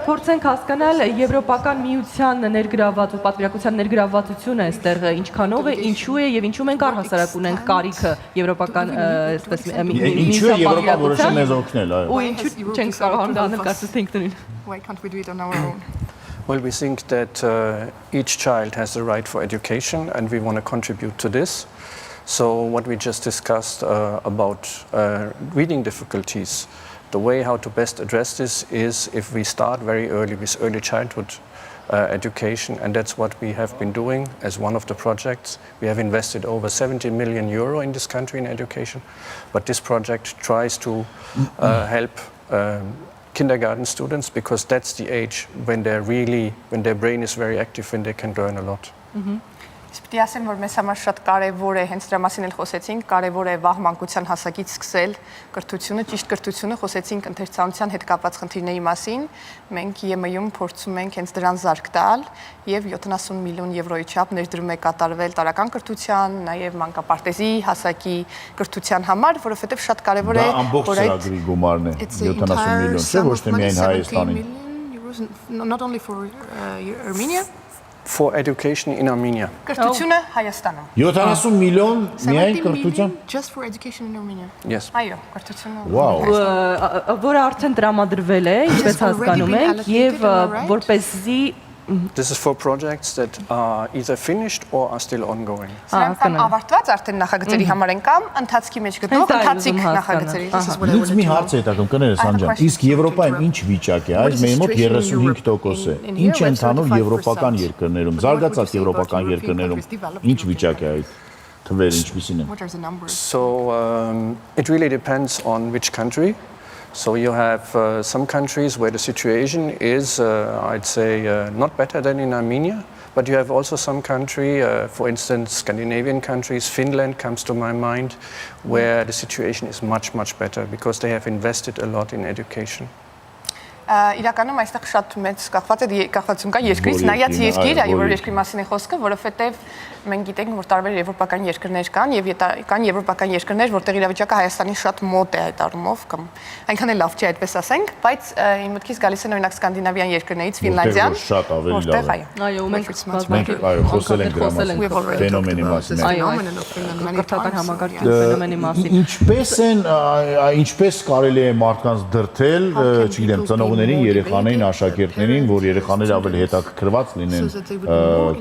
փորձենք հասկանալ եվրոպական միության ներգրավված ու պատվիրակության ներգրավվածությունը այստեղ ինչքանով է, ինչու է եւ ինչու մենք առհասարակ ունենք կարիքը եվրոպական այսպես ինչու է Եվրոպան որոշել մեզ օգնել, այո։ Ու ինչու չենք կարողանում դա անել, կարծես թե ինքնուրույն։ Why can't we do it on our own? Well, we think that each child has the right for education and we want to contribute to this. So what we just discussed about reading difficulties, the way how to best address this is if we start very early with early childhood education, and that's what we have been doing as one of the projects. We have invested over 70 million euro in this country in education, but this project tries to help kindergarten students because that's the age when their brain is very active, when they can learn a lot. Պետք է ասեմ, որ մեզ համար շատ կարևոր է, հենց դրա մասին էլ խոսեցինք, կարևոր է վաղ մանկության հասակից սկսել կրթությունը, ճիշտ կրթությունը, խոսեցինք ընթերցանության հետ կապված խնդիրների մասին, մենք ԵՄ-ում փորձում ենք հենց դրան զարկ տալ եւ 70 միլիոն եվրոյի չափ ներդրում է կատարվել տարրական կրթության, նաեւ մանկապարտեզի հասակի կրթության համար, որովհետեւ շատ կարևոր է, որ այդ ծրագրի գումարն է 70 միլիոն, չէ՞ ոչ թե միայն Հայաստանի։ Not only for Armenia, for education in Armenia. Կրթությունը Հայաստանում։ 70 միլիոն միայն կրթության։ Just for education in Armenia. Yes. Այո, կրթությունը։ Wow. Որը արդեն տրամադրվել է, ինչպես հասկանում եք, եւ որպեսզի This is for projects that are either finished or are still ongoing. Սրանք կամ ավարտված արդեն նախագծերի համար են կամ ընթացքի մեջ գտնող ընթացիկ նախագծերի։ Ինձ մի հարց է հետաքրքրում, կներես Անջան, իսկ Եվրոպայում ինչ վիճակ է, այս մեր մոտ 35% է։ Ինչ է ընթանում եվրոպական երկրներում, զարգացած եվրոպական երկրներում, ինչ վիճակ է այդ թվերը ինչպիսին են։ So it really depends on which country. So you have some countries where the situation is, I'd say, not better than in Armenia, but you have also some country, for instance, Scandinavian countries, Finland comes to my mind, where the situation is much, much better because they have invested a lot in education. Իրականում այստեղ շատ մեծ կախվածություն կա երկրից, նայած երկիր, այո, որ երկրի մասին է խոսքը, որովհետև մենք գիտենք, որ տարբեր եվրոպական երկրներ կան եւ կան եվրոպական երկրներ, որտեղ իրավիճակը Հայաստանի շատ մոտ է այդ առումով, կամ այնքան էլ լավ չի այդպես ասենք, բայց իմ մտքից գալիս են օրինակ սկանդինավյան երկրներից Ֆինլանդիան, շատ ավելի լավ է։ Այո, մենք խոսել ենք դրա մասին, ֆենոմենի մասին։ Այո, կրթական համագործակցության ֆենոմենի մասին։ Ինչպես կարելի է մարդկանց դրթել, չգիտեմ, ծնողներին, երեխաներին, աշակերտներին, որ երեխաները ավելի հետաքրքրված լինեն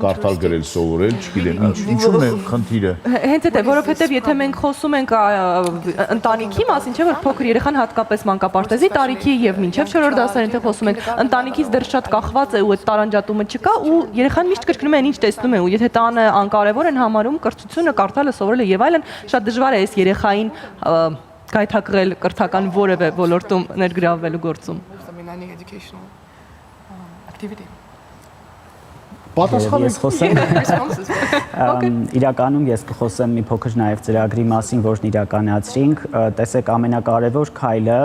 կարդալ գրել սովորել, չգիտեմ, ինչու՞ն է խնդիրը։ Հենց այդ է, որովհետև եթե մենք խոսում ենք ընտանիքի մասին, չէ՞ որ փոքր երեխան հատկապես մանկապարտեզի տարիքի եւ մինչև 4-րդ դասարան եթե խոսում ենք, ընտանիքից դեռ շատ կախված է ու այդ տարանջատումը չկա ու երեխան միշտ կրկնում է ինչ տեսնում է ու եթե տանը անկարևոր են համարում կրթությունը, կարդալը, սովորելը եւ այլն, շատ դժվար է այս երեխային գայթակղել կրթական որևէ ոլորտում ներգրավվելու գործում։ Ես խոսեմ իրականում ես կխոսեմ մի փոքր նաև ծրագրի մասին, որն իրականացրինք, տեսեք ամենակարևոր քայլը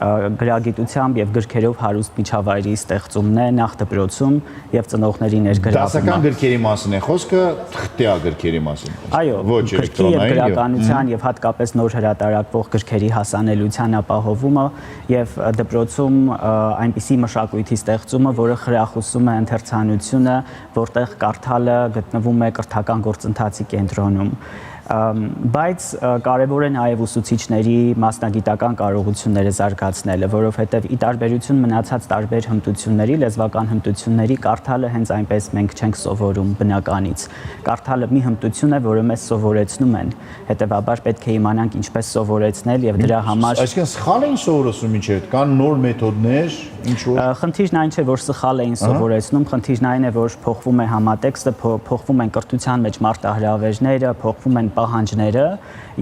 գրագիտությամբ եւ գրքերով հարուստ միջավայրի ստեղծումն է նախ դպրոցում եւ ծնողների ներգրավումը։ Դասական գրքերի մասին է խոսքը, թղթյա գրքերի մասին։ Այո, գրքի եւ գրականության եւ հատկապես նոր հրատարակվող գրքերի հասանելիության ապահովումը եւ դպրոցում այնպիսի մշակույթի ստեղծումը, որը խրախուսում է ընթերցանությունը, որտեղ կարդալը գտնվում է կրթական գործընթացի կենտրոնում։ Բայց կարևոր է նաև ուսուցիչների մասնագիտական կարողությունները զարգացնելը, որովհետև ի տարբերություն մնացած տարբեր հմտությունների, լեզվական հմտությունների կարդալը հենց այնպես մենք չենք սովորում բնականից։ Կարդալը մի հմտություն է, որը մեզ սովորեցնում են, հետևաբար պետք է իմանանք ինչպես սովորեցնել եւ դրա համար։ Այսինքն սխալ էին սովորեցնում ինչեր, կան նոր մեթոդներ, ինչ որ։ Խնդիրն այն չէ, որ սխալ էին սովորեցնում, խնդիրն այն է, որ փոխվում է համատեքստը, փոխվում են կրթության մեջ մարտահրավերները, փոխվում են պահանջները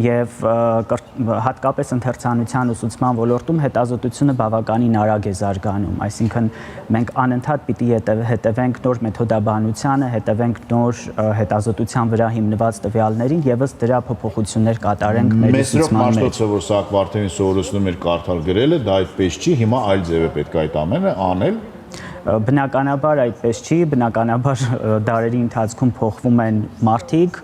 եւ հատկապես ընթերցանության ուսուցման ոլորտում հետազոտությունը բավականին արագ է զարգանում, այսինքն մենք անընդհատ պիտի հետևենք նոր մեթոդաբանությանը, հետևենք նոր հետազոտության վրա հիմնված տվյալներին եւս դրա փոփոխություններ կատարենք մեր ուսուցման մեջ։ Մեսրոպ Մաշտոցը, որ Սահակ Վարդենին սովորեցնում էր կարդալ գրելը, դա այդպես չի, հիմա այլ ձև է պետք է այդ ամենը անել։ Բնականաբար այդպես չի, բնականաբար դարերի ընթացքում փոխվում են մարդիկ,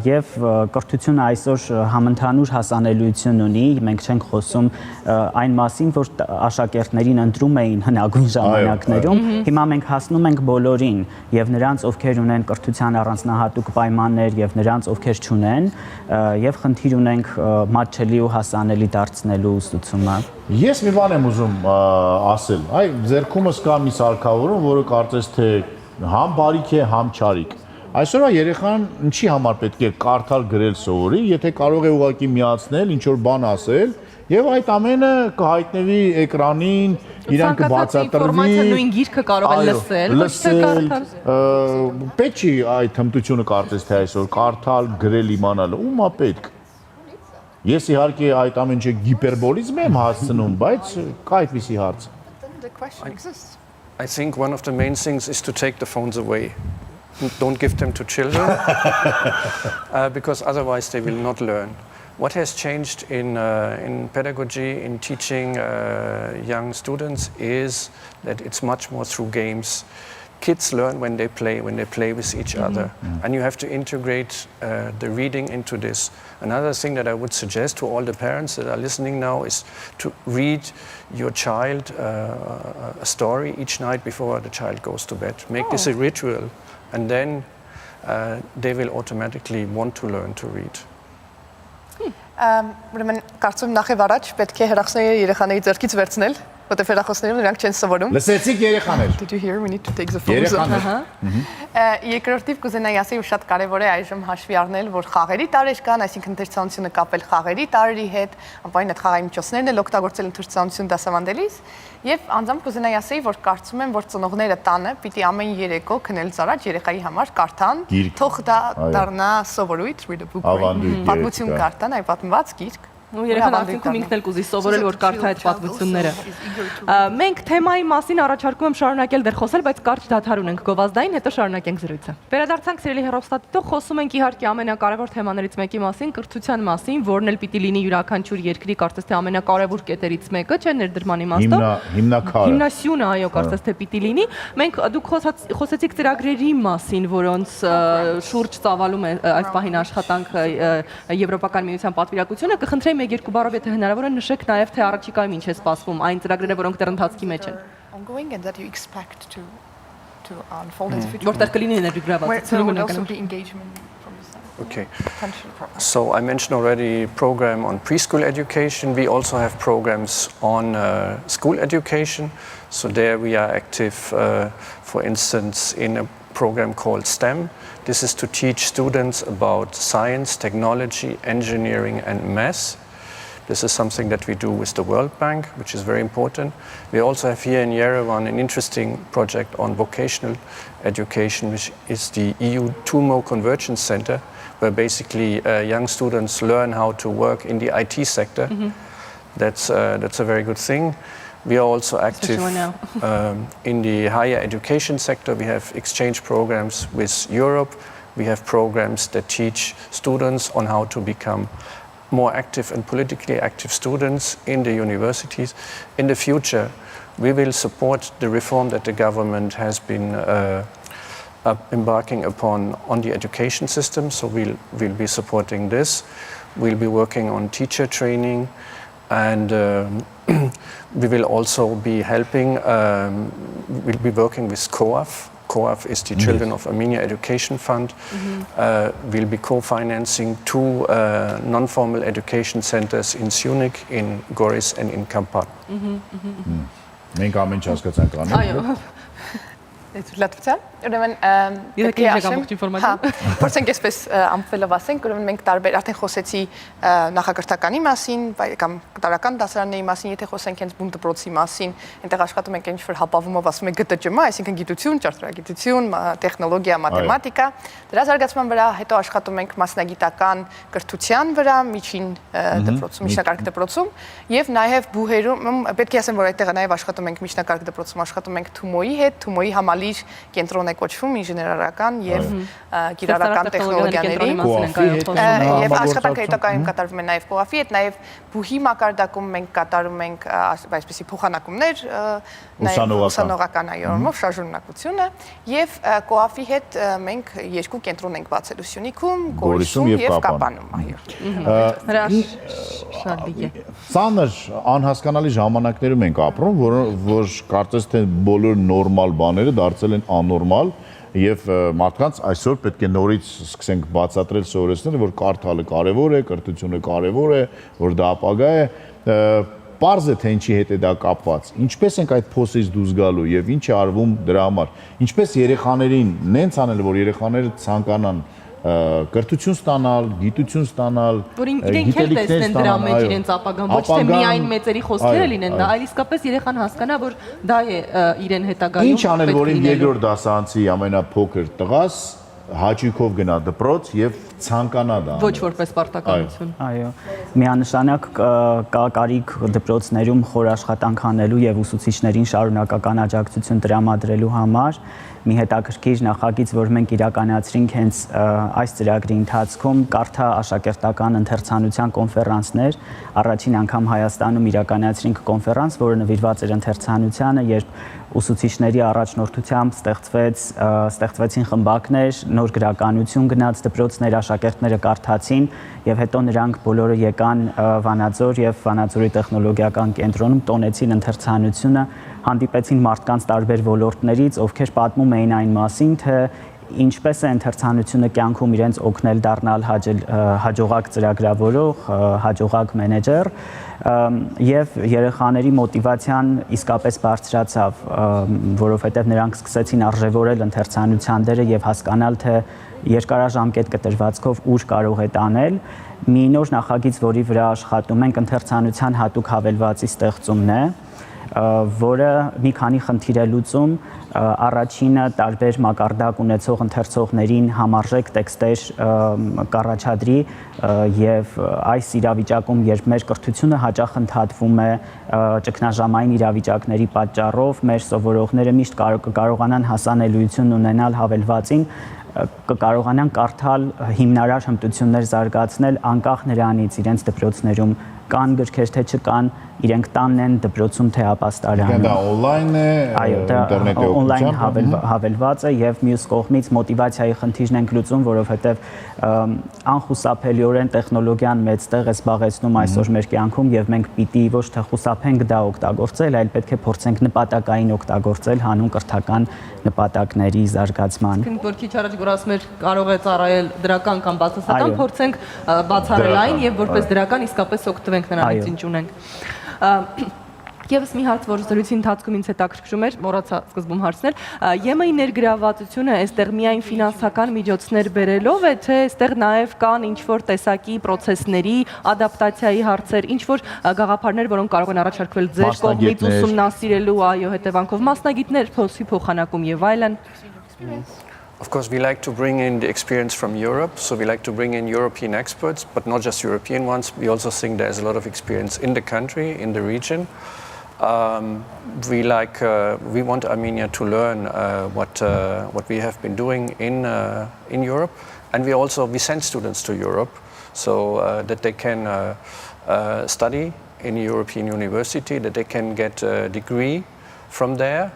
եւ կրթությունը այսօր համընդհանուր հասանելիություն ունի, մենք չենք խոսում այն մասին, որ աշակերտներին ընտրում էին հնագույն ժամանակներում, հիմա մենք հասնում ենք բոլորին եւ նրանց, ովքեր ունեն կրթության առանձնահատուկ պայմաններ եւ նրանց, ովքեր չունեն, եւ խնդիր ունենք մատչելի ու հասանելի դարձնելու ուսուցումը։ Ես մի բան եմ ուզում ասել, այ ձերքումս կա մի սարքավորում, որը կարծես թե համ բարիք է, համ չարիք։ Այսօրվա երեխան ինչի համար պետք է կարդալ գրել սովորի, եթե կարող է ուղղակի միացնել, ինչ որ բան ասել, եւ այդ ամենը կհայտնվի էկրանին, իրան կբացատրվի, նույն գիրքը կարող է լսել, պետք չի այդ հմտությունը կարծես թե այսօր կարդալ, գրել իմանալը, ումա պետք։ Ես իհարկե այդ ամեն ինչը հիպերբոլիզմ եմ հասցնում, բայց կա այդպիսի հարց։ I think one of the main things is to take the phones away. Don't give them to children, because otherwise they will not learn. What has changed in pedagogy, in teaching young students, is that it's much more through games. Kids learn when they play with each other, and you have to integrate the reading into this. Another thing that I would suggest to all the parents that are listening now is to read your child a story each night before the child goes to bed. Make this a ritual, and then they will automatically want to learn to read. Ուրեմն կարծում նախ եւ առաջ պետք է հեռախոսները երեխաների ձեռքից վերցնել, որտեղ հեռախոսները նրանք չեն սովորում։ Լսեցիք երեխաներ։ Did you hear? We need to take the phones off. Երկրորդիվ կուզենայի ասել, որ շատ կարևոր է այժմ հաշվի առնել, որ խաղերի տարեր կան, այսինքն ընթերցանությունը կապել խաղերի տարերի հետ, ապա այդ խաղային միջոցներն էլ օգտագործել ընթերցանություն դասավանդելիս, եւ անձամբ կուզենայի ասել, որ կարծում եմ, որ ծնողները տանը պիտի ամեն երեկո քնելուց առաջ երեխայի համար կարդան, թող դա դառնա սովորույթ, read a book, պատմություն կարդան, այ պատմված գիրք։ Ու երեխան արդյունքում ինքն էլ կուզի սովորել, որ կարդա այդ պատմությունները։ Մենք թեմայի մասին առաջարկում եմ շարունակել դեռ խոսել, բայց կարճ դադար ունենք գովազդային, հետո շարունակենք զրույցը։ Վերադարձանք սիրելի հեռուստադիտող, խոսում ենք իհարկե ամենակարևոր թեմաներից մեկի մասին, կրթության մասին, որն էլ պիտի լինի յուրաքանչյուր երկրի կարծես թե ամենակարևոր կետերից մեկը, չէ՞, ներդրման իմաստով։ Հիմնակարը։ Հիմնասյունը, այո, կարծես թե պիտի լինի։ Մենք դուք խոսեցիք ծրագրերի մասին, որոնց շուրջ ծավալում է այս պահին աշխատանք Եվրոպական միության պատվիրակությունը, կխնդրեի երկու բառով եթե հնարավոր է նշեք նաև թե առաջիկայում ինչ է սպասվում այն ծրագրերը, որոնք դեռ ընթացքի մեջ են։ Ongoing and that you expect to unfold in the future. Որտեղ կլինի ներգրավվածություն engagement from the side. Okay. So I mentioned already program on preschool education. We also have programs on school education. So there we are active, for instance, in a program called STEM. This is to teach students about science, technology, engineering, and maths. This is something that we do with the World Bank, which is very important. We also have here in Yerevan an interesting project on vocational education, which is the EUD Convergence Center, where basically young students learn how to work in the IT sector. That's a very good thing. We are also active in the higher education sector. We have exchange programs with Europe. We have programs that teach students on how to become more active and politically active students in the universities. In the future, we will support the reform that the government has been embarking upon on the education system. So we'll be supporting this. We'll be working on teacher training, and we will also be helping, we'll be working with COAF. COAF is the Children of Armenia Education Fund. We'll be co-financing two non-formal education centers in Syunik, in Goris and in Kampat. Մենք ամեն ինչ հասկացանք անում։ Այո։ Լատվիա, ուրեմն փորձենք այսպես ամփելով ասենք, ուրեմն մենք տարբեր արդեն խոսեցի նախակրթականի մասին, կամ տարրական դասարանների մասին, եթե խոսենք հենց բուն դպրոցի մասին, այնտեղ աշխատում ենք ինչ-որ հապավումով ասում ենք ԳՏՃՄ, այսինքն գիտություն, ճարտարագիտություն, տեխնոլոգիա, մաթեմատիկա, դրա զարգացման վրա, հետո աշխատում ենք մասնագիտական կրթության վրա, միջին դպրոցում, միջնակարգ դպրոցում, եւ նաեւ բուհերում, պետք է ասեմ, որ այդտեղ նաեւ աշխատում ենք միջնակարգ դպրոցում, աշխատում ենք Թումոյի հետ, Թումոյի համալիրի համալիր կենտրոն է կոչվում ինժեներական եւ կիրառական տեխնոլոգիաների եւ աշխատանքը հետագայում կատարվում է նաեւ կոաֆի հետ, նաեւ բուհի մակարդակում մենք կատարում ենք այսպիսի փոխանակումներ, նաեւ ուսանողական այորմով շարժունակությունը եւ կոաֆի հետ մենք երկու կենտրոն ենք բացելու Սյունիքում, Գորիսում եւ Կապանում, Ծանր անհասկանալի ժամանակներում ենք ապրում, որ կարծես թե բոլոր նորմալ բաները դարձել են աննորմալ եւ մարդկանց այսօր պետք է նորից սկսենք բացատրել սովորեցնել, որ կարդալը կարեւոր է, կրթությունը կարեւոր է, որ դա ապագա է, պարզ է թե ինչի հետ է դա կապված։ Ինչպես ենք այդ փոսից դուրս գալու եւ ինչ է արվում դրա համար։ Ինչպես երեխաներին նենց անել, որ երեխաները ցանկանան կրթություն ստանալ, գիտություն ստանալ, որ իրենք էլ տեսնեն դրա մեջ իրենց ապագան, ոչ թե միայն մեծերի խոսքերը լինեն, դա այլ իսկապես երեխան հասկանա, որ դա է իրեն հետագայում։ Ինչ անել, որ իմ երկրորդ դասարանցի ամենափոքր տղաս հաճույքով գնա դպրոց եւ ցանկանա դա։ Ոչ որպես պարտականություն։ Այո, միանշանակ կա կարիք դպրոցներում խոր աշխատանք անելու եւ ուսուցիչներին շարունակական աջակցություն տրամադրելու համար։ Մի հետաքրքիր նախագիծ, որ մենք իրականացրինք հենց այս ծրագրի ընթացքում, կարթա աշակերտական ընթերցանության կոնֆերանսներ, առաջին անգամ Հայաստանում իրականացրինք կոնֆերանս, որը նվիրված էր ընթերցանությանը, երբ ուսուցիչների առաջնորդությամբ ստեղծվեցին խմբակներ, նոր գրականություն գնաց դպրոցներ, աշակերտները կարդացին եւ հետո նրանք բոլորը եկան Վանաձոր եւ Վանաձորի տեխնոլոգիական կենտրոնում տոնեցին ընթերցանությունը, հանդիպեցին մարդկանց տարբեր ոլորտներից, ովքեր պատմում էին այն մասին, թե ինչպես է ընթերցանությունը կյանքում իրենց օգնել դառնալ հաջողակ ծրագրավորող, հաջողակ մենեջեր եւ երեխաների մոտիվացիան իսկապես բարձրացավ, որովհետեւ նրանք սկսեցին արժևորել ընթերցանության դերը եւ հասկանալ, թե երկարաժամկետ կտրվածքով ուր կարող է տանել։ Մի նոր նախագիծ, որի վրա աշխատում ենք, ընթերցանության հատուկ հավելվածի ստեղծումն է, որը մի քանի խնդիր է լուծում, առաջինը տարբեր մակարդակ ունեցող ընթերցողներին համարժեք տեքստեր կառաջադրի եւ այս իրավիճակում, երբ մեր կրթությունը հաճախ ընդհատվում է ճգնաժամային իրավիճակների պատճառով, մեր սովորողները միշտ կարողանան հասանելիություն ունենալ հավելվածին, կկարողանան կարդալ հիմնարար հմտություններ զարգացնել անկախ նրանից իրենց դպրոցներում կան գրքեր թե չկան, իրենք տանն են դպրոցում թե ապաստարանում։ Դա օնլայն է, ինտերնետի օնլայն հավելված է եւ մյուս կողմից մոտիվացիայի խնդիրն ենք լուծում, որովհետեւ անխուսափելիորեն տեխնոլոգիան մեծ տեղ է զբաղեցնում այսօր մեր կյանքում եւ մենք պիտի ոչ թե խուսափենք դա օգտագործել, այլ պետք է փորձենք նպատակային օգտագործել հանուն կրթական նպատակների զարգացման։ Որ քիչ առաջ որ ասում էր կարող է ծառայել դրական կամ բացասական, փորձենք բացառել այն եւ որպես դրական իսկապես օգտվենք նրանից ինչ ունենք։ Եվս մի հարց, որ զրույցի ընթացքում ինձ հետաքրքրում էր, մոռացա սկզբում հարցնել, ԵՄ-ի ներգրավվածությունը այստեղ միայն ֆինանսական միջոցներ բերելով է, թե այստեղ նաև կան ինչ-որ տեսակի պրոցեսների, ադապտացիայի հարցեր, ինչ-որ գաղափարներ, որոնք կարող են առաջարկվել ձեր կողմից ուսումնասիրելու, այո, հետևանքով մասնագետներ, փոսի փոխանակում եւ այլն։ Of course, we like to bring in the experience from Europe, so we like to bring in European experts, but not just European ones. We also think there's a lot of experience in the country, in the region. We want Armenia to learn what we have been doing in Europe, and we send students to Europe so that they can study in a European university, that they can get a degree from there.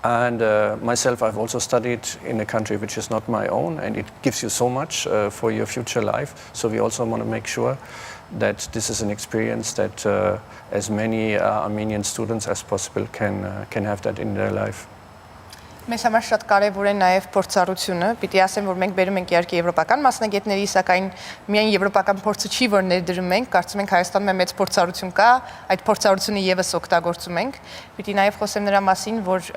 And myself, I've also studied in a country which is not my own, and it gives you so much for your future life. So we also want to make sure that this is an experience that as many Armenian students as possible can have that in their life. Մեզ համար շատ կարևոր է նաև փորձառությունը, պիտի ասեմ, որ մենք բերում ենք իհարկե եվրոպական մասնագետների, սակայն միայն եվրոպական փորձը չի, որ ներդրում ենք, կարծում ենք Հայաստանում մեծ փորձառություն կա, այդ փորձառությունը եւս օգտագործում ենք։ Պիտի նաև խոսեմ նրա մասին, որ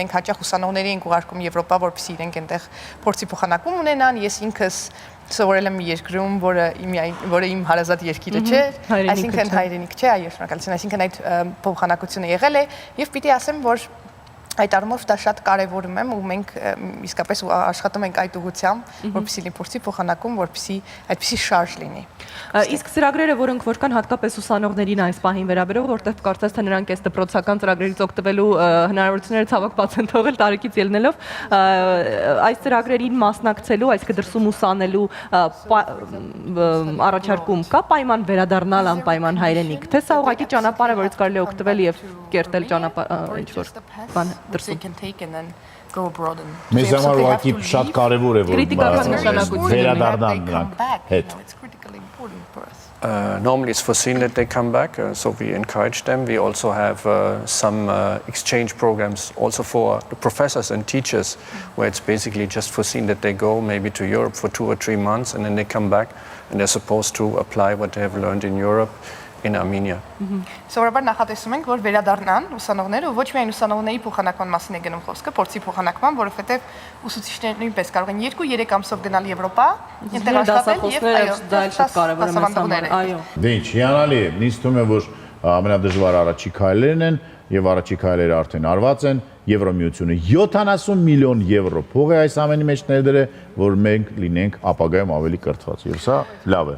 մենք հաճախ ուսանողների ենք ուղարկում Եվրոպա, որպեսզի իրենք այնտեղ փորձի փոխանակում ունենան, ես ինքս սովորել եմ մի երկրում, որը իմ հարազատ երկիրը չէ, այսինքն հայրենիք չէ, այո, շնորհակալություն, այսինքն այդ փոխանակությունը եղել է, եւ պիտի ասեմ, որ Այդ առումով դա շատ կարևորում եմ ու մենք իսկապես աշխատում ենք այդ ուղղությամբ, որպեսզի լիփորձի փոխանակում, որպեսզի այդպիսի շարժ լինի։ Իսկ ծրագրերը, որոնք որ կան հատկապես ուսանողներին այս պահին վերաբերող, որտեղ կարծես թե նրանք այս դպրոցական ծրագրերից օգտվելու հնարավորությունները ցավոք բաց են թողել տարիքից ելնելով, այս ծրագրերին մասնակցելու, այսինքն դրսում ուսանելու առաջարկում կա պայման վերադառնալ անպայման հայրենիք, թե սա ուղղակի ճանապարհ է, որից կարելի է օգտվել եւ կերտել ճանապարհ ինչ-որ բան դրսում։ Մեզ համար ուղղակի շատ կարևոր է, որ վերադառնան նրանք հետ։ Normally it's foreseen that they come back, so we encourage them. We also have some exchange programs also for the professors and teachers, where it's basically just foreseen that they go maybe to Europe for 2 or 3 months and then they come back and they're supposed to apply what they have learned in Europe in Armenia. Սովորաբար նախատեսում ենք, որ վերադառնան ուսանողները, ոչ միայն ուսանողների փոխանակման մասին է գնում խոսքը, փորձի փոխանակման, որովհետև ուսուցիչները նույնպես կարող են 2-3 ամսով գնալ Եվրոպա, այնտեղ աշխատել եւ այո, դա էլ շատ կարևոր է մեզ համար, այո։ Դե ինչ, հիանալի է, ինձ թվում է, որ ամենադժվար առաջի քայլերն են եւ առաջի քայլերը արդեն արված են, Եվրոմիությունը 70 միլիոն եվրո փող է այս ամենի մեջ ներդրել, որ մենք լինենք ապագայում ավելի կրթված։ Եվ սա լավ է։